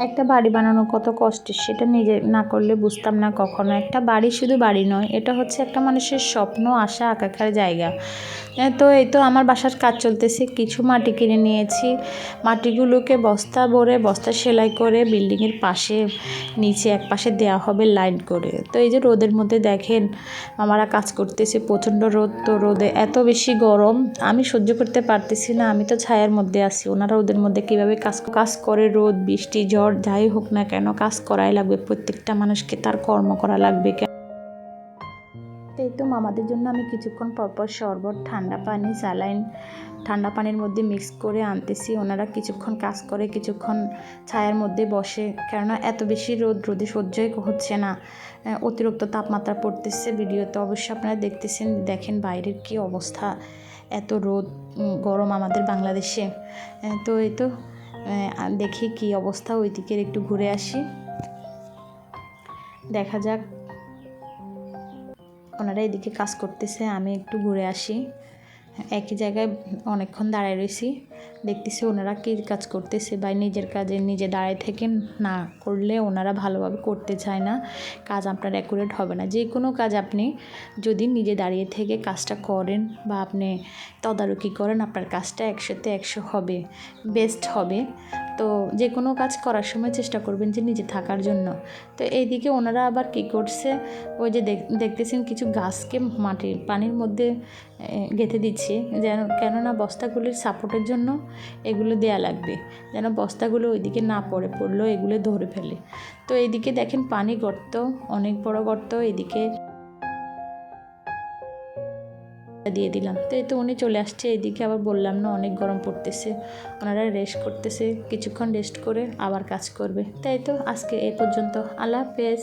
একটা বাড়ি বানানো কত কষ্টের সেটা নিজে না করলে বুঝতাম না কখনো। একটা বাড়ি শুধু বাড়ি নয়, এটা হচ্ছে একটা মানুষের স্বপ্ন, আশা আকাঙ্ক্ষার জায়গা। তো এই তো আমার বাসার কাজ চলতেছে, কিছু মাটি কিনে নিয়েছি। মাটিগুলোকে বস্তা ভরে বস্তা সেলাই করে বিল্ডিংয়ের পাশে নিচে এক পাশে দেওয়া হবে লাইন করে। তো এই যে রোদের মধ্যে দেখেন আমারা কাজ করতেছে, প্রচণ্ড রোদ। তো রোদে এত বেশি গরম আমি সহ্য করতে পারতেছি না। আমি তো ছায়ার মধ্যে আছি, ওনারা ওদের মধ্যে কীভাবে কাজ করে, রোদ বৃষ্টি ঝড় যাই হোক না কেন কাজ করাই লাগবে। প্রত্যেকটা মানুষকে তার কর্ম করা লাগবে। এই তো মামাদের জন্য আমি কিছুক্ষণ পরপর শরবত, ঠান্ডা পানি, স্যালাইন ঠান্ডা পানির মধ্যে মিক্স করে আনতেছি। ওনারা কিছুক্ষণ কাজ করে, কিছুক্ষণ ছায়ার মধ্যে বসে, কেননা এত বেশি রোদে সহ্যই হচ্ছে না। অতিরিক্ত তাপমাত্রা পড়তেছে। ভিডিওতে অবশ্যই আপনারা দেখতেছেন, দেখেন বাইরের কি অবস্থা, এত রোদ গরম আমাদের বাংলাদেশে। তো এই তো দেখি কি অবস্থা, ওই দিকের একটু ঘুরে আসি, দেখা যাক। ওনারা এদিকে কাজ করতেছে, আমি একটু ঘুরে আসি। একই জায়গায় অনেকক্ষণ দাঁড়ায় রয়েছি, দেখতেছি ওনারা কী কাজ করতেছে। বা নিজের কাজে নিজে দাঁড়ায় থেকে না করলে ওনারা ভালোভাবে করতে চায় না, কাজ আপনার অ্যাকুরেট হবে না। যে কোনো কাজ আপনি যদি নিজে দাঁড়িয়ে থেকে কাজটা করেন বা আপনি তদারকি করেন, আপনার কাজটা 100তে 100 হবে, বেস্ট হবে। তো যে কোনো কাজ করার সময় চেষ্টা করবেন যে নিজে থাকার জন্য। তো এইদিকে ওনারা আবার কী করছে, ওই যে দেখতেছেন কিছু গাছকে পানির মধ্যে গেঁথে দিচ্ছে, যেন কেননা বস্তাগুলির সাপোর্টের জন্য এগুলো দেয়া লাগবে, যেন বস্তাগুলো ওইদিকে না পড়লেও এগুলো ধরে ফেলে। তো এইদিকে দেখেন পানি গর্ত, অনেক বড় গর্ত, এদিকে দিয়ে দিলাম। তো এই তো উনি চলে আসছে এদিকে, আবার বললাম না অনেক গরম পড়তেছে, ওনারা রেস্ট করতেছে, কিছুক্ষণ রেস্ট করে আবার কাজ করবে। তাই তো আজকে এই পর্যন্ত, আল্লাহ হাফেজ।